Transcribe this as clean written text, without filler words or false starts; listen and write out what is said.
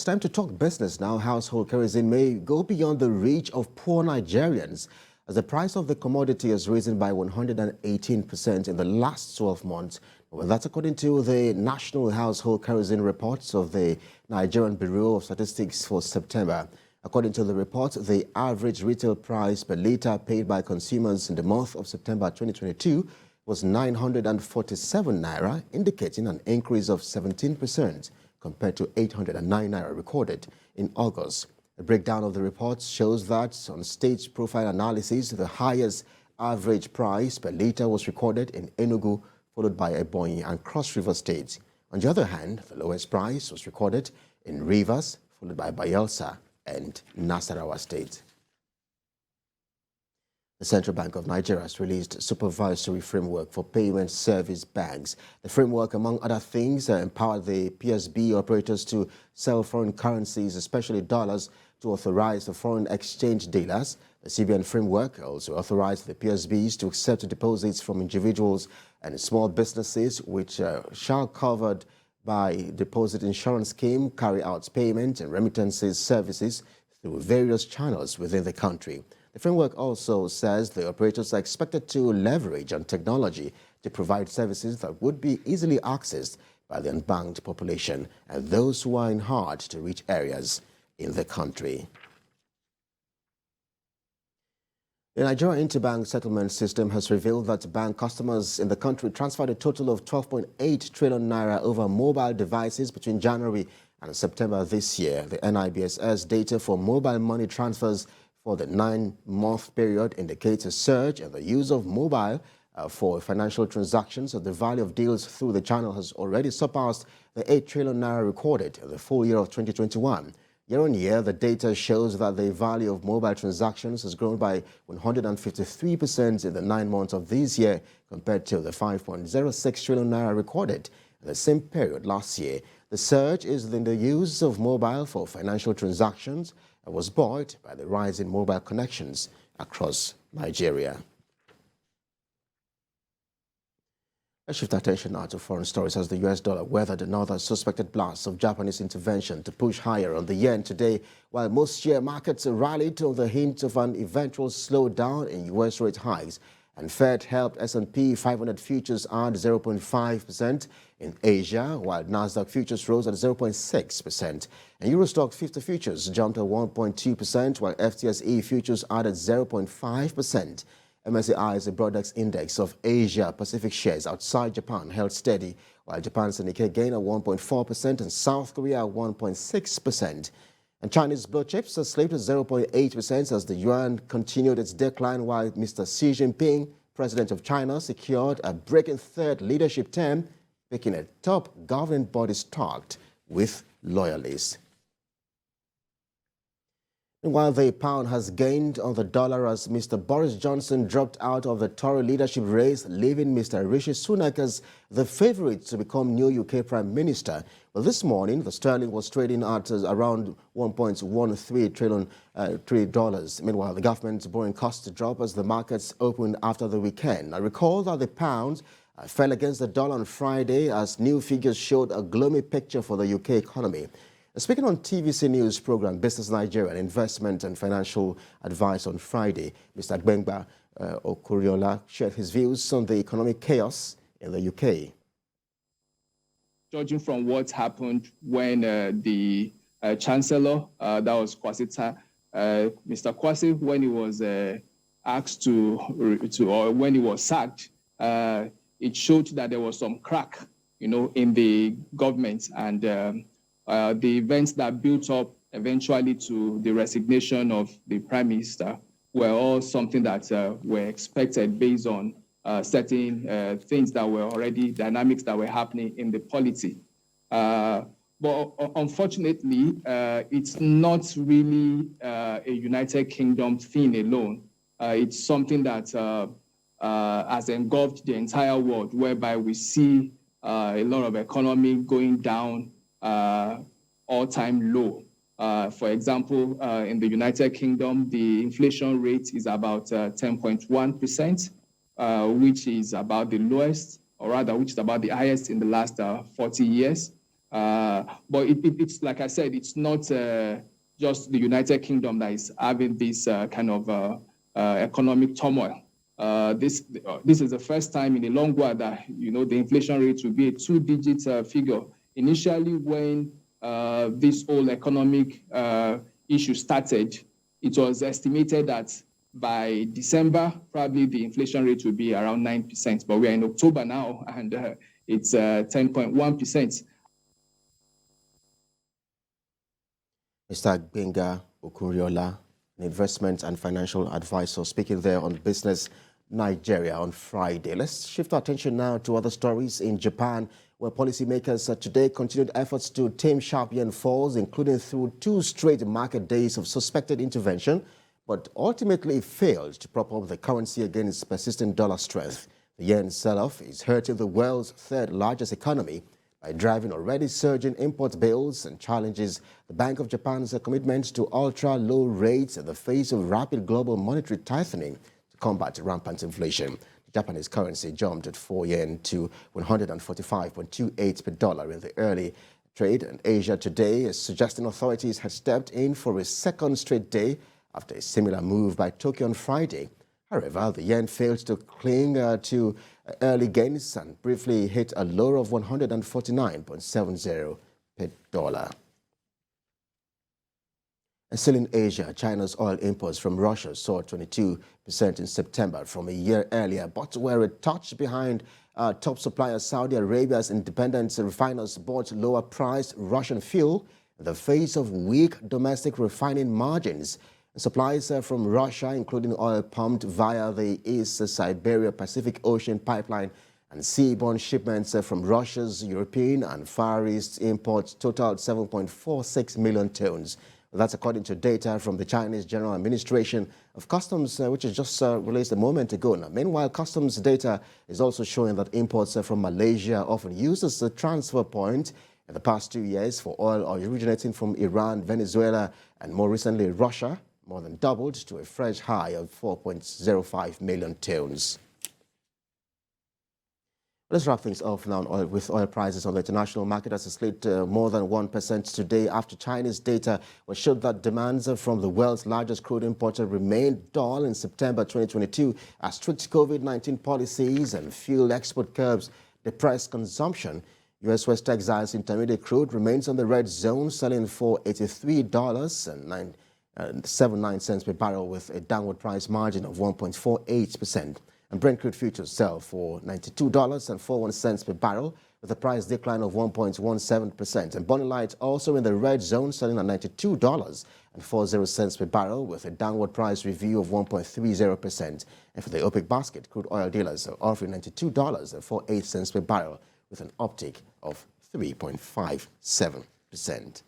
time to talk business now. Household kerosene may go beyond the reach of poor Nigerians as the price of the commodity has risen by 118% in the last 12 months. Well, that's according to the National Household Kerosene reports of the Nigerian Bureau of Statistics for September. According to the report, the average retail price per litre paid by consumers in the month of September 2022 was 947 naira, indicating an increase of 17% compared to 809 naira recorded in August. A breakdown of the report shows that on state profile analysis, the highest average price per litre was recorded in Enugu, followed by Ebonyi and Cross River states. On the other hand, the lowest price was recorded in Rivers, followed by Bayelsa and Nasarawa state. The Central Bank of Nigeria has released a supervisory framework for payment service banks. The framework, among other things, empowered the PSB operators to sell foreign currencies, especially dollars, to authorize the foreign exchange dealers. The CBN framework also authorized the PSBs to accept deposits from individuals and small businesses, which shall covered by deposit insurance scheme, carry out payment and remittances services through various channels within the country. The framework also says the operators are expected to leverage on technology to provide services that would be easily accessed by the unbanked population and those who are in hard-to-reach areas in the country. The Nigeria Interbank Settlement System has revealed that bank customers in the country transferred a total of 12.8 trillion naira over mobile devices between January and September this year. The NIBSS data for mobile money transfers for the 9-month period indicates a surge in the use of mobile for financial transactions. So the value of deals through the channel has already surpassed the 8 trillion naira recorded in the full year of 2021. Year on year, the data shows that the value of mobile transactions has grown by 153% in the 9 months of this year compared to the 5.06 trillion naira recorded in the same period last year. The surge is in the use of mobile for financial transactions and was buoyed by the rise in mobile connections across Nigeria. Let's shift attention now to foreign stories as the US dollar weathered another suspected blast of Japanese intervention to push higher on the yen today, while most share markets rallied on the hint of an eventual slowdown in US rate hikes. And Fed helped S&P 500 futures add 0.5% in Asia, while Nasdaq futures rose at 0.6%. And Eurostoxx 50 futures jumped at 1.2%, while FTSE futures added 0.5%. MSCI's Broadex Index of Asia Pacific shares outside Japan held steady, while Japan's Nikkei gained at 1.4% and South Korea at 1.6%. And Chinese blue chips slipped at 0.8% as the yuan continued its decline, while Mr. Xi Jinping, president of China, secured a breaking third leadership term, making a top governing body stocked with loyalists. Meanwhile, the pound has gained on the dollar as Mr. Boris Johnson dropped out of the Tory leadership race, leaving Mr. Rishi Sunak as the favorite to become new UK Prime Minister. Well, this morning, the sterling was trading at around $1.13 trillion. Meanwhile, the government's borrowing costs dropped as the markets opened after the weekend. I recall that the pound fell against the dollar on Friday as new figures showed a gloomy picture for the UK economy. Speaking on TVC News program Business Nigeria, Investment and Financial Advice on Friday, Mr. Gbengba Okuriola shared his views on the economic chaos in the UK. Judging from what happened when the Chancellor, that was Kwasi, Mr. Kwasi, when he was asked or when he was sacked, it showed that there was some crack, in the government, and the events that built up eventually to the resignation of the Prime Minister were all something that were expected based on certain things that were already, dynamics that were happening in the polity. But unfortunately, it's not really a United Kingdom thing alone. It's something that has engulfed the entire world, whereby we see a lot of economy going down, all-time low. For example, in the United Kingdom, the inflation rate is about 10.1%, which is about the lowest, or rather, which is about the highest in the last 40 years. But it's like I said, it's not just the United Kingdom that is having this kind of economic turmoil. This is the first time in a long while that the inflation rate will be a two-digit figure. Initially, when this whole economic issue started, it was estimated that by December, probably the inflation rate will be around 9%. But we are in October now, and it's 10.1%. Mr. Gbenga Okuriola, an investment and financial advisor, speaking there on Business Nigeria on Friday. Let's shift our attention now to other stories in Japan, where policymakers today continued efforts to tame sharp yen falls, including through 2 straight market days of suspected intervention, but ultimately failed to prop up the currency against persistent dollar strength. The yen sell-off is hurting the world's third largest economy by driving already surging import bills and challenges the Bank of Japan's commitment to ultra-low rates in the face of rapid global monetary tightening to combat rampant inflation. The Japanese currency jumped at 4 yen to 145.28 per dollar in the early trade, and Asia today is suggesting authorities had stepped in for a second straight day after a similar move by Tokyo on Friday. However, the yen failed to cling to early gains and briefly hit a low of 149.70 per dollar. And still in Asia, China's oil imports from Russia soared 22% in September from a year earlier, but were a touch behind top supplier Saudi Arabia's independent refiners bought lower-priced Russian fuel in the face of weak domestic refining margins. Supplies from Russia, including oil pumped via the East Siberia Pacific Ocean pipeline and seaborne shipments from Russia's European and Far East imports totaled 7.46 million tons. That's according to data from the Chinese General Administration of Customs, which was just released a moment ago. Now, meanwhile, customs data is also showing that imports from Malaysia often used as a transfer point in the past 2 years for oil originating from Iran, Venezuela, and more recently Russia, more than doubled to a fresh high of 4.05 million tons. Let's wrap things off now with oil prices on the international market as it slid more than 1% today after Chinese data which showed that demands from the world's largest crude importer remained dull in September 2022 as strict COVID-19 policies and fuel export curbs depressed consumption. U.S. West Texas Intermediate crude remains on the red zone, selling for $83.79 per barrel with a downward price margin of 1.48%. And Brent crude futures sell for $92.41 per barrel with a price decline of 1.17%. And Bonny Light also in the red zone, selling at $92.40 per barrel with a downward price review of 1.30%. And for the OPEC basket, crude oil dealers are offering $92.48 per barrel with an uptick of 3.57%.